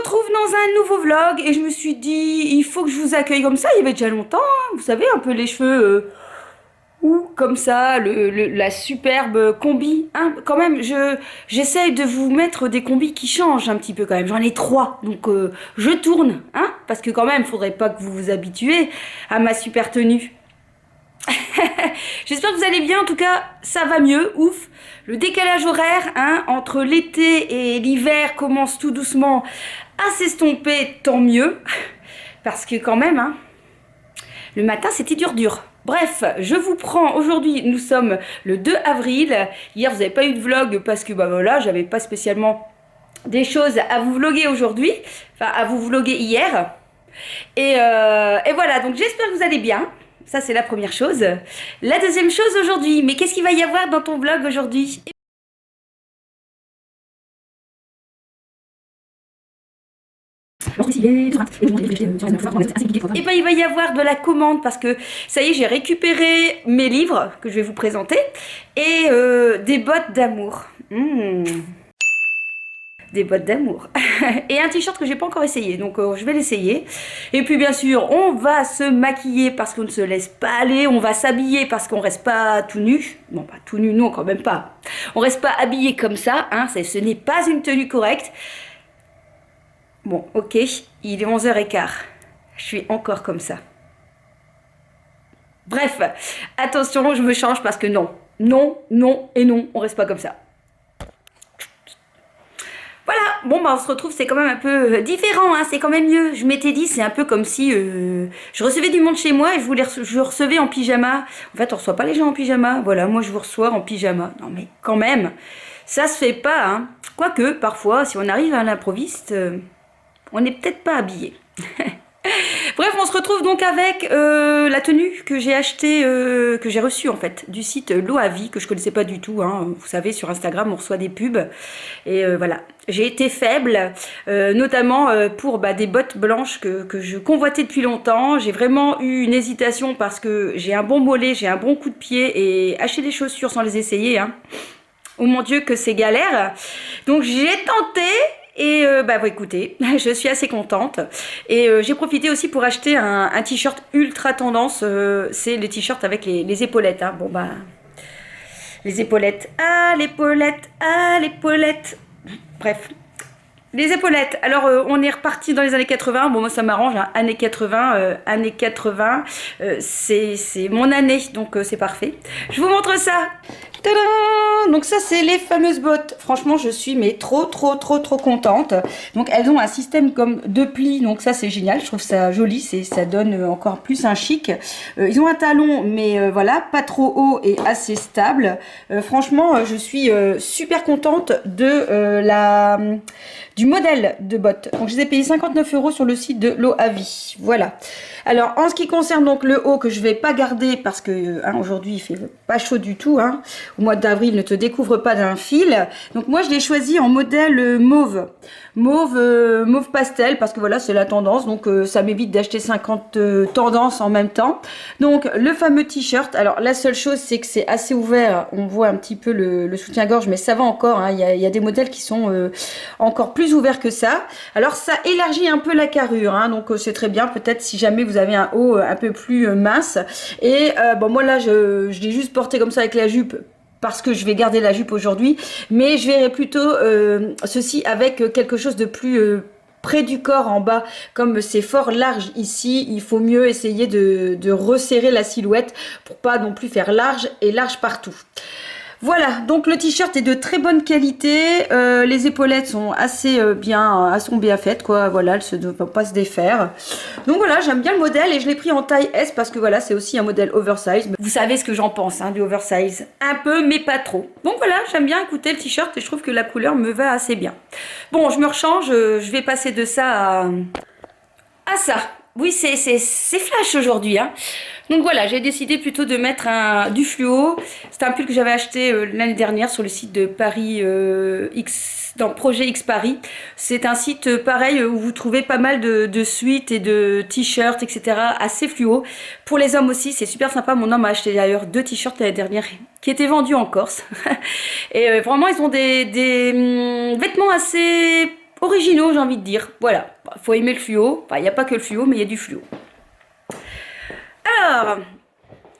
retrouve dans un nouveau vlog et je me suis dit, il faut que je vous accueille comme ça, il y avait déjà longtemps, hein. Vous savez, un peu les cheveux ou comme ça, la superbe combi, hein. Quand même, j'essaye de vous mettre des combis qui changent un petit peu quand même, j'en ai 3, donc je tourne, hein, parce que quand même, faudrait pas que vous vous habituez à ma super tenue. J'espère que vous allez bien, en tout cas ça va mieux, ouf. Le décalage horaire hein, entre l'été et l'hiver commence tout doucement à s'estomper, tant mieux. Parce que quand même, hein, le matin c'était dur. Bref, je vous prends, aujourd'hui nous sommes le 2 avril. Hier vous n'avez pas eu de vlog parce que bah voilà, j'avais pas spécialement des choses à vous vloguer aujourd'hui. Enfin à vous vloguer hier. Et voilà, donc j'espère que vous allez bien. Ça, c'est la première chose. La deuxième chose aujourd'hui, mais qu'est-ce qu'il va y avoir dans ton vlog aujourd'hui? Et ben il va y avoir de la commande parce que ça y est, j'ai récupéré mes livres que je vais vous présenter et des bottes d'amour. Des bottes d'amour et un t-shirt que j'ai pas encore essayé, donc je vais l'essayer. Et puis bien sûr on va se maquiller parce qu'on ne se laisse pas aller, on va s'habiller parce qu'on reste pas tout nu, non pas tout nu, non quand même pas, on reste pas habillé comme ça, hein, ce n'est pas une tenue correcte. Bon ok, il est 11h15, je suis encore comme ça. Bref, attention, je me change parce que non, on reste pas comme ça. Voilà, bon bah on se retrouve, c'est quand même un peu différent, hein, c'est quand même mieux. Je m'étais dit, c'est un peu comme si je recevais du monde chez moi et je recevais en pyjama. En fait, on reçoit pas les gens en pyjama, voilà, moi je vous reçois en pyjama. Non mais quand même, ça se fait pas, hein. Quoique, parfois, si on arrive à l'improviste, on n'est peut-être pas habillé. Bref, on se retrouve donc avec la tenue que j'ai achetée, que j'ai reçue en fait, du site Loavi, que je connaissais pas du tout, hein. Vous savez, sur Instagram, on reçoit des pubs. Et voilà, j'ai été faible, notamment pour des bottes blanches que je convoitais depuis longtemps. J'ai vraiment eu une hésitation parce que j'ai un bon mollet, j'ai un bon coup de pied, et acheter des chaussures sans les essayer, hein. Oh mon Dieu, que c'est galère. Donc j'ai tenté. Et écoutez, je suis assez contente. Et j'ai profité aussi pour acheter un t-shirt ultra tendance. C'est le t-shirt avec les épaulettes, hein. Bon bah, les épaulettes, ah l'épaulette. Bref, les épaulettes. Alors on est reparti dans les années 80. Bon moi ça m'arrange, hein. Années 80, c'est mon année, donc c'est parfait. Je vous montre ça. Tadam! Donc ça c'est les fameuses bottes. Franchement je suis mais trop contente. Donc elles ont un système comme de plis, donc ça c'est génial, je trouve ça joli, ça donne encore plus un chic. Ils ont un talon mais voilà, pas trop haut et assez stable. Franchement je suis super contente de du modèle de bottes. Donc je les ai payés 59 € sur le site de Loavi. Voilà. Alors en ce qui concerne donc le haut que je vais pas garder parce que aujourd'hui il fait pas chaud du tout, hein. Au mois d'avril ne te découvre pas d'un fil. Donc moi je l'ai choisi en modèle mauve pastel parce que voilà c'est la tendance, donc ça m'évite d'acheter 50 tendances en même temps. Donc le fameux t-shirt, alors la seule chose c'est que c'est assez ouvert, on voit un petit peu le soutien-gorge mais ça va encore, hein. Il y a des modèles qui sont encore plus ouverts que ça. Alors ça élargit un peu la carrure, hein, donc c'est très bien peut-être si jamais vous avez un haut un peu plus mince. Et bon moi là je l'ai juste porté comme ça avec la jupe parce que je vais garder la jupe aujourd'hui, mais je verrai plutôt ceci avec quelque chose de plus près du corps en bas. Comme c'est fort large ici, il faut mieux essayer de resserrer la silhouette pour pas non plus faire large et large partout. Voilà, donc le t-shirt est de très bonne qualité, les épaulettes sont assez bien faites, quoi, voilà, elles ne vont pas se défaire. Donc voilà, j'aime bien le modèle et je l'ai pris en taille S parce que voilà, c'est aussi un modèle oversize. Vous savez ce que j'en pense, hein, du oversize, un peu mais pas trop. Donc voilà, j'aime bien écouter le t-shirt et je trouve que la couleur me va assez bien. Bon, je me rechange, je vais passer de ça à ça. Oui, c'est flash aujourd'hui, hein. Donc voilà, j'ai décidé plutôt de mettre du fluo. C'est un pull que j'avais acheté l'année dernière sur le site de Paris dans Projet X Paris. C'est un site pareil où vous trouvez pas mal de suites et de t-shirts, etc. assez fluo. Pour les hommes aussi, c'est super sympa. Mon homme a acheté d'ailleurs 2 t-shirts l'année dernière qui étaient vendus en Corse. Et vraiment, ils ont des vêtements assez originaux, j'ai envie de dire. Voilà, faut aimer le fluo. Enfin, il n'y a pas que le fluo, mais il y a du fluo. Alors,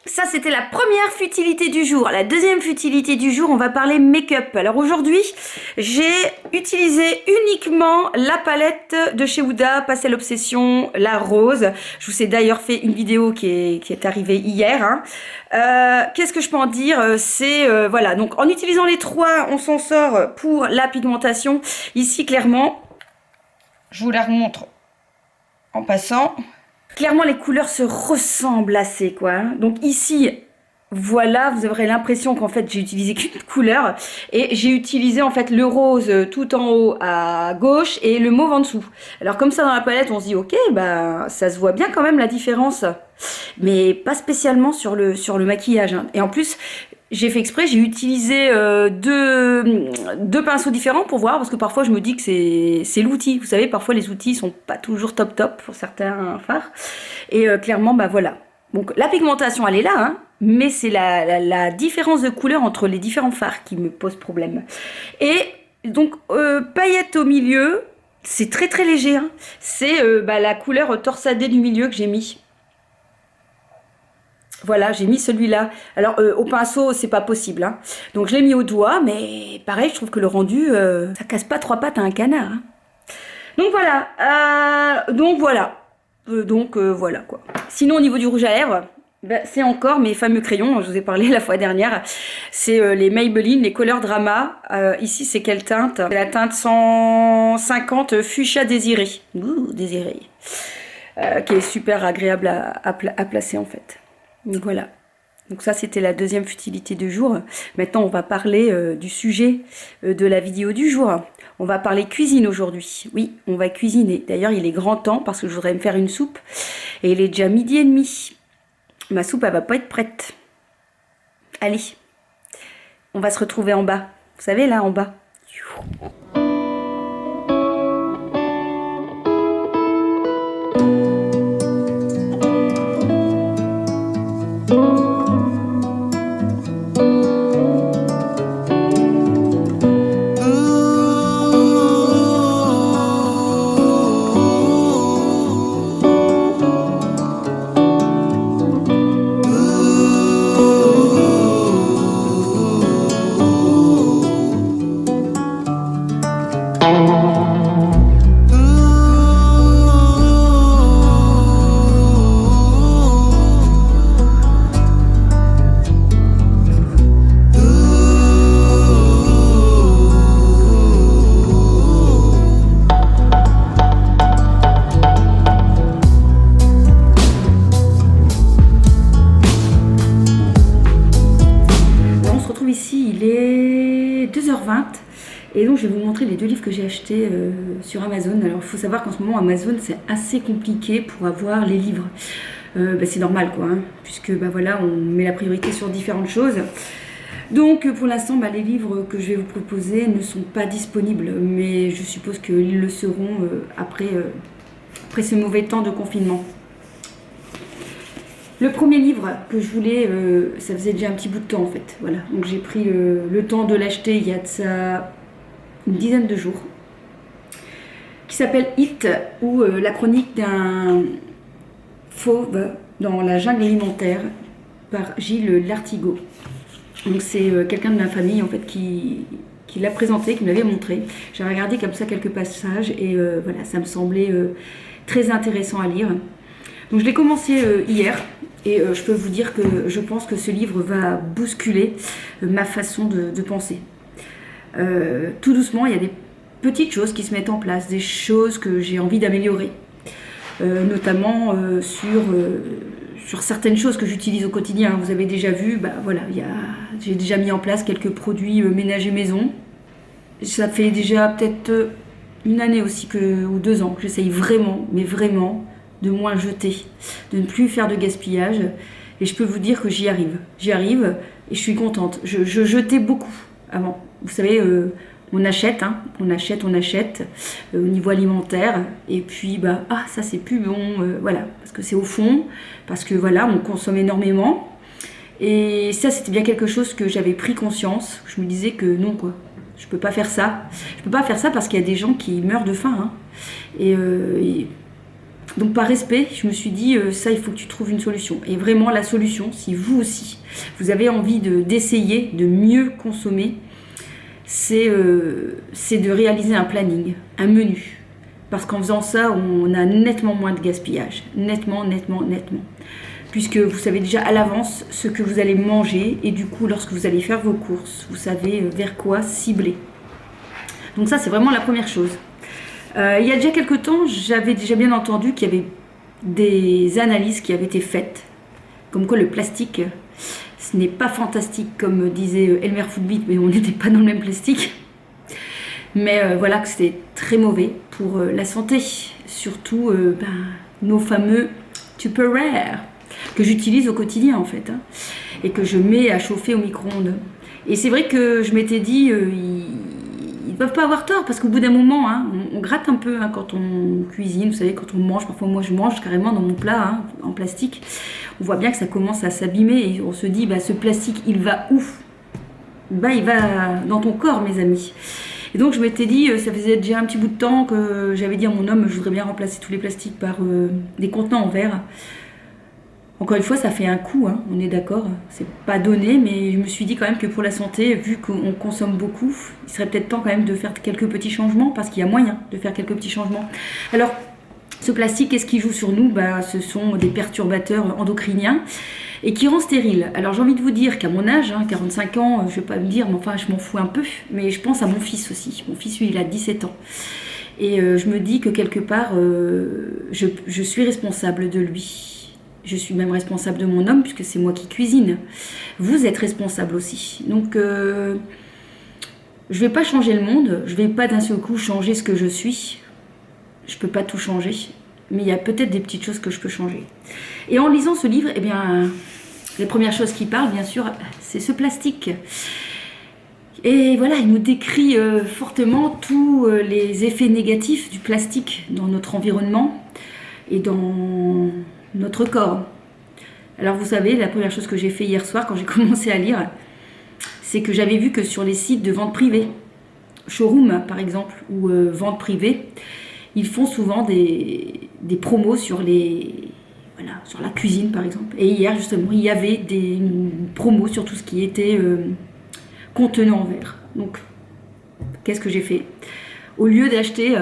ça c'était la première futilité du jour. La deuxième futilité du jour, on va parler make-up. Alors aujourd'hui, j'ai utilisé uniquement la palette de chez Huda, Pastel Obsession, la rose. Je vous ai d'ailleurs fait une vidéo qui est arrivée hier. Hein. Qu'est-ce que je peux en dire? C'est, voilà, donc en utilisant les trois, on s'en sort pour la pigmentation. Ici, clairement, je vous la remontre en passant. Clairement, les couleurs se ressemblent assez, quoi. Donc ici, voilà, vous aurez l'impression qu'en fait, j'ai utilisé qu'une couleur. Et j'ai utilisé en fait le rose tout en haut à gauche et le mauve en dessous. Alors comme ça, dans la palette, on se dit, ok, bah ça se voit bien quand même la différence. Mais pas spécialement sur le maquillage. Hein. Et en plus, j'ai fait exprès, j'ai utilisé deux pinceaux différents pour voir, parce que parfois je me dis que c'est l'outil. Vous savez, parfois les outils sont pas toujours top pour certains fards. Et clairement, bah voilà. Donc la pigmentation, elle est là, hein, mais c'est la différence de couleur entre les différents fards qui me pose problème. Et donc, paillettes au milieu, c'est très très léger. Hein. C'est la couleur torsadée du milieu que j'ai mis. Voilà, j'ai mis celui-là. Alors, au pinceau, c'est pas possible. Hein. Donc, je l'ai mis au doigt, mais pareil, je trouve que le rendu, ça casse pas trois pattes à un canard. Hein. Donc, voilà. Voilà, quoi. Sinon, au niveau du rouge à lèvres, ben, c'est encore mes fameux crayons, je vous ai parlé la fois dernière. C'est les Maybelline, les Color Drama. Ici, c'est quelle teinte? C'est la teinte 150 Fuchsia Désiré. Ouh, désiré. Qui est super agréable à placer, en fait. Donc voilà, donc ça c'était la deuxième futilité du jour. Maintenant on va parler du sujet de la vidéo du jour. On va parler cuisine aujourd'hui. Oui, on va cuisiner. D'ailleurs il est grand temps parce que je voudrais me faire une soupe. Et il est déjà 12h30. Ma soupe elle va pas être prête. Allez, on va se retrouver en bas. Vous savez là en bas. Et donc je vais vous montrer les deux livres que j'ai achetés sur Amazon. Alors il faut savoir qu'en ce moment Amazon c'est assez compliqué pour avoir les livres. C'est normal quoi, hein, puisque voilà, on met la priorité sur différentes choses. Donc pour l'instant les livres que je vais vous proposer ne sont pas disponibles, mais je suppose qu'ils le seront après ce mauvais temps de confinement. Le premier livre que je voulais, ça faisait déjà un petit bout de temps en fait. Voilà, donc j'ai pris le temps de l'acheter il y a de ça une dizaine de jours, qui s'appelle It, ou la chronique d'un fauve dans la jungle alimentaire, par Gilles Lartigot. Donc c'est quelqu'un de ma famille en fait qui l'a présenté, qui me l'avait montré. J'ai regardé comme ça quelques passages et voilà, ça me semblait très intéressant à lire. Donc je l'ai commencé hier et je peux vous dire que je pense que ce livre va bousculer ma façon de penser. Tout doucement, il y a des petites choses qui se mettent en place, des choses que j'ai envie d'améliorer, notamment sur certaines choses que j'utilise au quotidien. Vous avez déjà vu, voilà, j'ai déjà mis en place quelques produits ménagers maison. Ça fait déjà peut-être une année aussi ou 2 ans que j'essaye vraiment, mais vraiment, de moins jeter, de ne plus faire de gaspillage. Et je peux vous dire que j'y arrive. J'y arrive et je suis contente. Je jetais beaucoup avant. Vous savez, on achète au niveau alimentaire. Et puis, ça c'est plus bon, voilà. Parce que c'est au fond, parce que voilà, on consomme énormément. Et ça, c'était bien quelque chose que j'avais pris conscience. Je me disais que non, quoi. Je peux pas faire ça. Je peux pas faire ça parce qu'il y a des gens qui meurent de faim. Hein. Et donc par respect, je me suis dit, ça, il faut que tu trouves une solution. Et vraiment, la solution, si vous aussi, vous avez envie d'essayer de mieux consommer, c'est de réaliser un planning, un menu. Parce qu'en faisant ça, on a nettement moins de gaspillage. Nettement. Puisque vous savez déjà à l'avance ce que vous allez manger. Et du coup, lorsque vous allez faire vos courses, vous savez vers quoi cibler. Donc ça, c'est vraiment la première chose. Il y a déjà quelques temps, j'avais déjà bien entendu qu'il y avait des analyses qui avaient été faites. Comme quoi le plastique, ce n'est pas fantastique, comme disait Elmer Footbeat, mais on n'était pas dans le même plastique. Mais voilà que c'était très mauvais pour la santé. Surtout nos fameux Tupperware, que j'utilise au quotidien en fait. Hein, et que je mets à chauffer au micro-ondes. Et c'est vrai que je m'étais dit, ils ne peuvent pas avoir tort, parce qu'au bout d'un moment, hein, on gratte un peu hein, quand on cuisine, vous savez, quand on mange, parfois moi je mange carrément dans mon plat hein, en plastique. On voit bien que ça commence à s'abîmer et on se dit, ce plastique, il va où? Il va dans ton corps, mes amis. Et donc je m'étais dit, ça faisait déjà un petit bout de temps que j'avais dit à mon homme, je voudrais bien remplacer tous les plastiques par des contenants en verre. Encore une fois, ça fait un coût, hein, on est d'accord, c'est pas donné, mais je me suis dit quand même que pour la santé, vu qu'on consomme beaucoup, il serait peut-être temps quand même de faire quelques petits changements, parce qu'il y a moyen de faire quelques petits changements. Alors, ce plastique, qu'est-ce qui joue sur nous? Ce sont des perturbateurs endocriniens et qui rend stérile. Alors j'ai envie de vous dire qu'à mon âge, hein, 45 ans, je vais pas me dire, mais enfin je m'en fous un peu, mais je pense à mon fils aussi. Mon fils, lui, il a 17 ans. Et je me dis que quelque part, je suis responsable de lui. Je suis même responsable de mon homme, puisque c'est moi qui cuisine. Vous êtes responsable aussi. Donc, je ne vais pas changer le monde. Je ne vais pas d'un seul coup changer ce que je suis. Je ne peux pas tout changer. Mais il y a peut-être des petites choses que je peux changer. Et en lisant ce livre, les premières choses qui parlent, bien sûr, c'est ce plastique. Et voilà, il nous décrit fortement tous les effets négatifs du plastique dans notre environnement et dans notre corps. Alors vous savez, la première chose que j'ai fait hier soir quand j'ai commencé à lire, c'est que j'avais vu que sur les sites de vente privée, showroom par exemple, ou vente privée, ils font souvent des promos sur sur la cuisine par exemple. Et hier justement, il y avait des promos sur tout ce qui était contenant en verre. Donc, qu'est-ce que j'ai fait? Au lieu d'acheter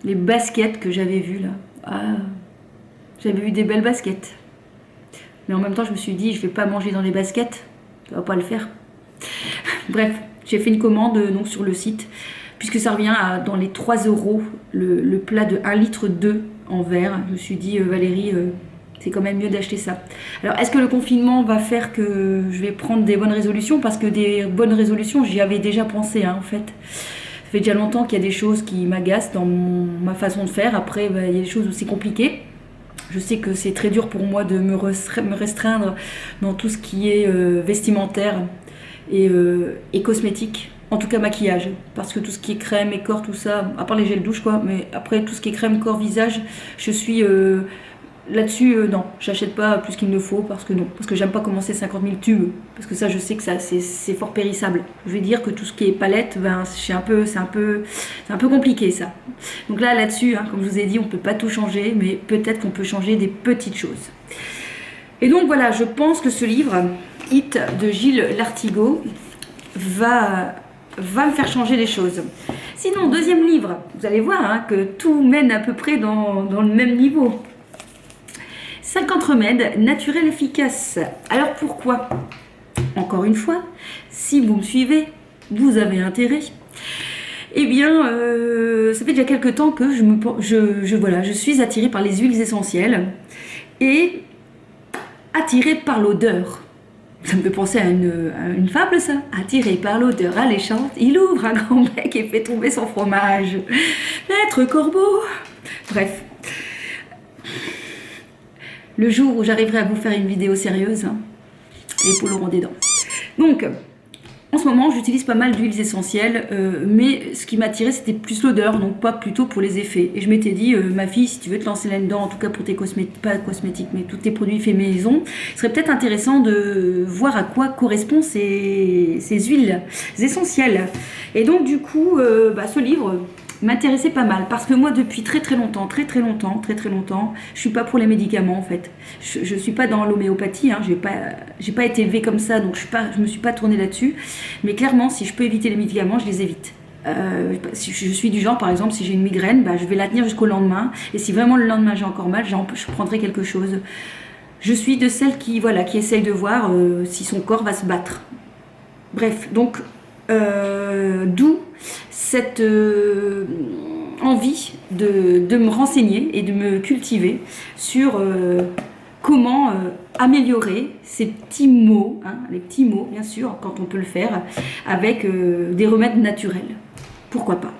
les baskets que j'avais vues là, j'avais vu des belles baskets. Mais en même temps, je me suis dit, je vais pas manger dans les baskets. Ça va pas le faire. Bref, j'ai fait une commande donc, sur le site. Puisque ça revient à dans les 3 € le plat de 1,2 litre en verre. Je me suis dit, Valérie, c'est quand même mieux d'acheter ça. Alors, est-ce que le confinement va faire que je vais prendre des bonnes résolutions? Parce que des bonnes résolutions, j'y avais déjà pensé, hein, en fait. Ça fait déjà longtemps qu'il y a des choses qui m'agacent dans ma façon de faire. Après, il y a des choses aussi compliquées. Je sais que c'est très dur pour moi de me restreindre dans tout ce qui est vestimentaire et cosmétique. En tout cas maquillage, parce que tout ce qui est crème et corps, tout ça, à part les gels douche quoi, mais après tout ce qui est crème, corps, visage, je suis là-dessus, non, j'achète pas plus qu'il ne faut, parce que j'aime pas commencer 50 000 tubes, parce que ça je sais que ça c'est fort périssable. Je vais dire que tout ce qui est palette, c'est un peu compliqué ça. Donc là-dessus, hein, comme je vous ai dit, on peut pas tout changer, mais peut-être qu'on peut changer des petites choses. Et donc voilà, je pense que ce livre, Hit de Gilles Lartigot, va me faire changer les choses. Sinon, deuxième livre, vous allez voir hein, que tout mène à peu près dans le même niveau. 50 remèdes naturels efficaces. Alors pourquoi? Encore une fois, si vous me suivez, vous avez intérêt. Eh bien, ça fait déjà quelques temps que je suis attirée par les huiles essentielles et attirée par l'odeur. Ça me fait penser à une fable, ça. Attiré par l'odeur alléchante, il ouvre un grand bec et fait tomber son fromage. Maître Corbeau. Bref. Le jour où j'arriverai à vous faire une vidéo sérieuse, hein, les poules auront des dents. Donc, En ce moment, j'utilise pas mal d'huiles essentielles, mais ce qui m'attirait, c'était plus l'odeur, donc pas plutôt pour les effets. Et je m'étais dit, ma fille, si tu veux te lancer là-dedans, en tout cas pour tes cosmétiques, pas cosmétiques, mais tous tes produits faits maison, il serait peut-être intéressant de voir à quoi correspondent ces huiles essentielles. Et donc, du coup, ce livre m'intéressait pas mal parce que moi depuis très longtemps, je suis pas pour les médicaments en fait. Je suis pas dans l'homéopathie, hein, j'ai pas été élevée comme ça, donc je me suis pas tournée là-dessus. Mais clairement, si je peux éviter les médicaments, je les évite. Si je suis du genre, par exemple, si j'ai une migraine, je vais la tenir jusqu'au lendemain. Et si vraiment le lendemain j'ai encore mal, je prendrai quelque chose. Je suis de celles qui essaye de voir si son corps va se battre. Bref, donc d'où cette envie de me renseigner et de me cultiver sur comment améliorer ces petits mots, hein, les petits mots bien sûr, quand on peut le faire, avec des remèdes naturels. Pourquoi pas.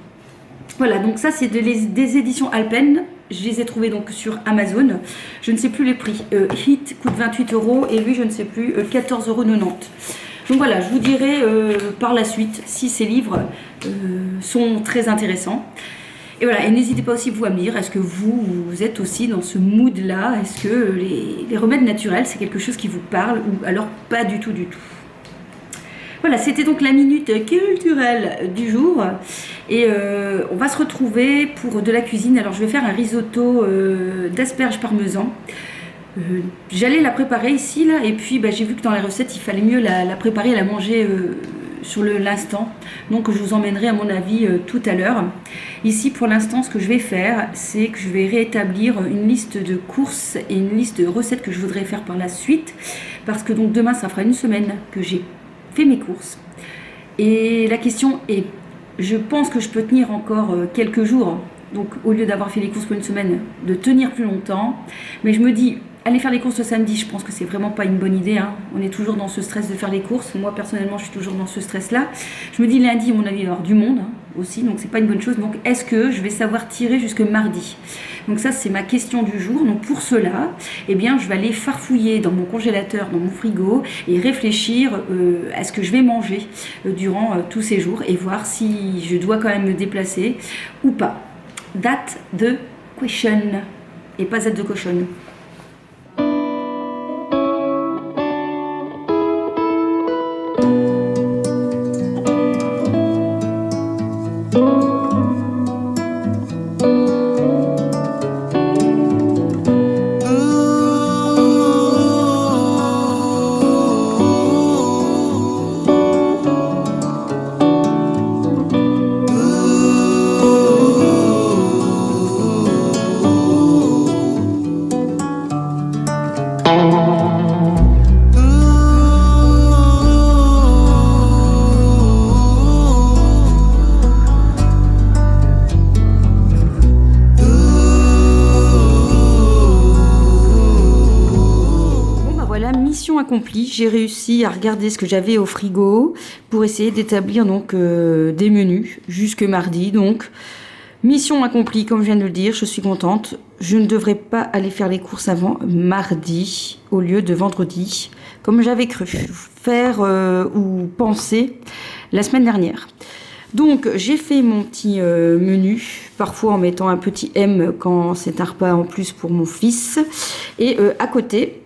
Voilà, donc ça c'est des éditions Alpen. Je les ai trouvés donc sur Amazon. Je ne sais plus les prix. Hit coûte 28 € et lui je ne sais plus, 14,90 €. Donc voilà, je vous dirai par la suite si ces livres sont très intéressants. Et voilà, et n'hésitez pas aussi vous à me dire, est-ce que vous êtes aussi dans ce mood-là? Est-ce que les remèdes naturels, c'est quelque chose qui vous parle ou alors pas du tout du tout? Voilà, c'était donc la minute culturelle du jour. Et on va se retrouver pour de la cuisine. Alors je vais faire un risotto d'asperges parmesan. J'allais la préparer ici là, et puis j'ai vu que dans les recettes il fallait mieux la préparer et la manger sur l'instant, donc je vous emmènerai à mon avis tout à l'heure. Ici pour l'instant ce que je vais faire, c'est que je vais rétablir une liste de courses et une liste de recettes que je voudrais faire par la suite, parce que donc demain ça fera une semaine que j'ai fait mes courses et la question est, je pense que je peux tenir encore quelques jours, donc au lieu d'avoir fait les courses pour une semaine, de tenir plus longtemps, mais je me dis aller faire les courses le samedi, je pense que c'est vraiment pas une bonne idée, hein. On est toujours dans ce stress de faire les courses. Moi, personnellement, je suis toujours dans ce stress-là. Je me dis lundi, à mon avis, il va y avoir du monde aussi, donc c'est pas une bonne chose. Donc, est-ce que je vais savoir tirer jusque mardi? Donc ça, c'est ma question du jour. Donc pour cela, eh bien, je vais aller farfouiller dans mon congélateur, dans mon frigo, et réfléchir à ce que je vais manger durant tous ces jours et voir si je dois quand même me déplacer ou pas. That's the question, et pas that the cochonne. Accompli, j'ai réussi à regarder ce que j'avais au frigo pour essayer d'établir donc des menus jusque mardi. Donc mission accomplie, comme je viens de le dire, je suis contente. Je ne devrais pas aller faire les courses avant mardi au lieu de vendredi, comme j'avais cru faire ou penser la semaine dernière. Donc j'ai fait mon petit menu, parfois en mettant un petit M quand c'est un repas en plus pour mon fils. Et à côté,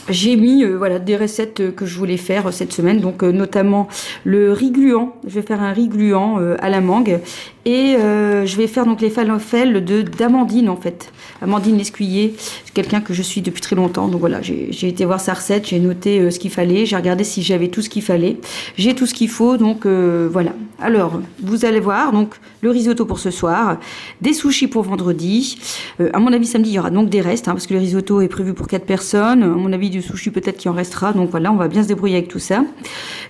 j'ai mis des recettes que je voulais faire cette semaine, donc notamment le riz gluant. Je vais faire un riz gluant à la mangue et je vais faire donc les falafels d'Amandine en fait. Amandine Lescuyer, c'est quelqu'un que je suis depuis très longtemps, donc voilà, j'ai été voir sa recette, j'ai noté ce qu'il fallait, j'ai regardé si j'avais tout ce qu'il fallait. J'ai tout ce qu'il faut, donc voilà. Alors, vous allez voir, donc le risotto pour ce soir, des sushis pour vendredi. À mon avis, samedi, il y aura donc des restes, hein, parce que le risotto est prévu pour 4 personnes. À mon avis, du sushi, peut-être qu'il en restera. Donc voilà, on va bien se débrouiller avec tout ça.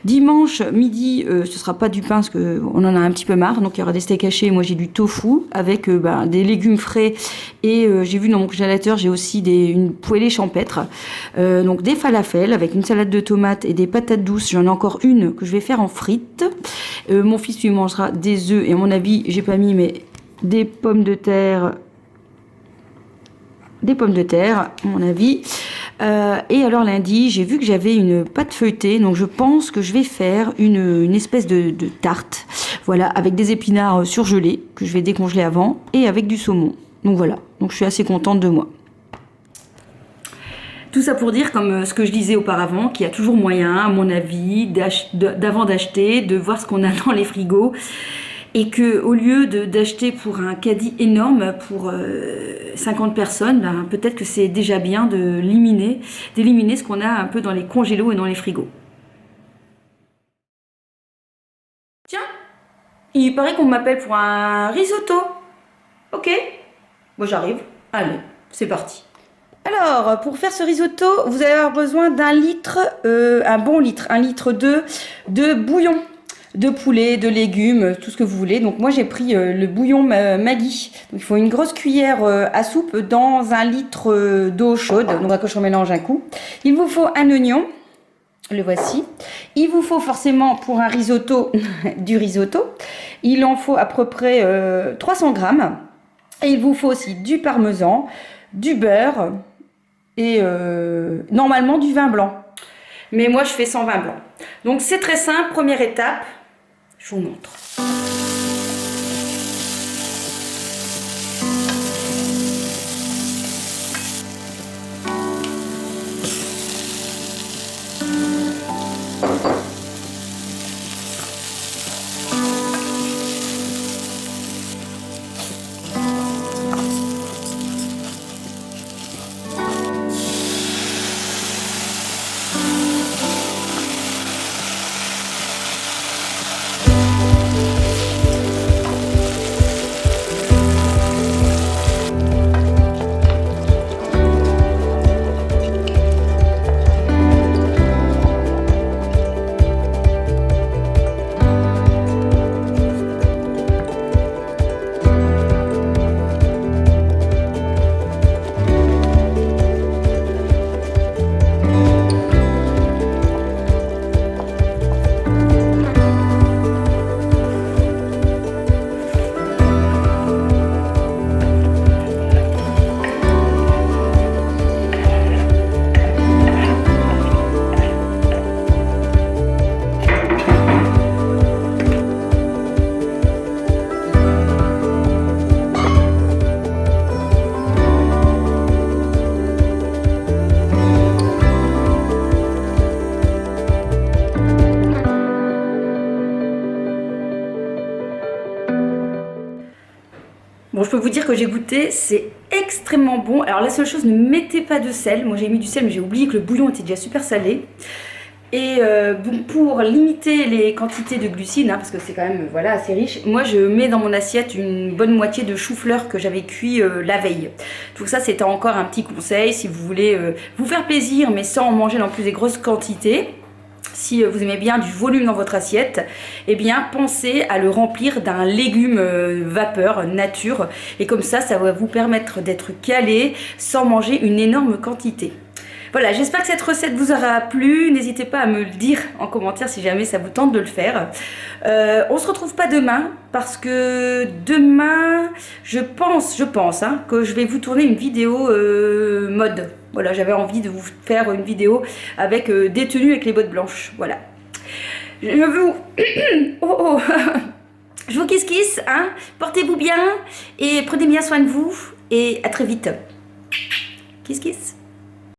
Dimanche, midi, ce sera pas du pain, parce qu'on en a un petit peu marre. Donc il y aura des steaks hachés. Moi, j'ai du tofu avec des légumes frais. Et j'ai vu dans mon congélateur, j'ai aussi une poêlée champêtre. Donc des falafels avec une salade de tomates et des patates douces. J'en ai encore une que je vais faire en frites. Mon fils lui mangera des œufs et à mon avis, j'ai pas mis, mais des pommes de terre. Des pommes de terre, à mon avis. Et alors lundi, j'ai vu que j'avais une pâte feuilletée, donc je pense que je vais faire une espèce de tarte, voilà, avec des épinards surgelés, que je vais décongeler avant, et avec du saumon. Donc voilà, donc je suis assez contente de moi. Tout ça pour dire, comme ce que je disais auparavant, qu'il y a toujours moyen, à mon avis, d'avant d'acheter, de voir ce qu'on a dans les frigos. Et que au lieu d'acheter pour un caddie énorme pour 50 personnes, ben, peut-être que c'est déjà bien d'éliminer ce qu'on a un peu dans les congélos et dans les frigos. Tiens, il paraît qu'on m'appelle pour un risotto. Ok, bon j'arrive. Allez, c'est parti. Alors, pour faire ce risotto, vous allez avoir besoin d'un litre, un bon litre, 1,2 litre de bouillon. De poulet, de légumes, tout ce que vous voulez. Donc moi j'ai pris le bouillon Maggi. Donc il faut une grosse cuillère à soupe dans 1 litre d'eau chaude. Donc à que je mélange un coup. Il vous faut un oignon. Le voici. Il vous faut forcément pour un risotto du risotto. Il en faut à peu près 300 grammes. Et il vous faut aussi du parmesan, du beurre et normalement du vin blanc. Mais moi je fais sans vin blanc. Donc c'est très simple. Première étape. Je vous montre. Bon, je peux vous dire que j'ai goûté, c'est extrêmement bon. Alors la seule chose, ne mettez pas de sel. Moi j'ai mis du sel, mais j'ai oublié que le bouillon était déjà super salé. Et bon, pour limiter les quantités de glucides, hein, parce que c'est quand même voilà, assez riche, moi je mets dans mon assiette une bonne moitié de chou-fleur que j'avais cuit la veille. Donc ça c'était encore un petit conseil si vous voulez vous faire plaisir mais sans en manger dans plus des grosses quantités. Si vous aimez bien du volume dans votre assiette, eh bien pensez à le remplir d'un légume vapeur nature. Et comme ça va vous permettre d'être calé sans manger une énorme quantité. Voilà, j'espère que cette recette vous aura plu. N'hésitez pas à me le dire en commentaire si jamais ça vous tente de le faire. On se retrouve pas demain parce que demain, je pense hein, que je vais vous tourner une vidéo mode. Voilà, j'avais envie de vous faire une vidéo avec des tenues avec les bottes blanches. Voilà. Je vous... oh. Je vous kiss, hein. Portez-vous bien et prenez bien soin de vous. Et à très vite. Kiss.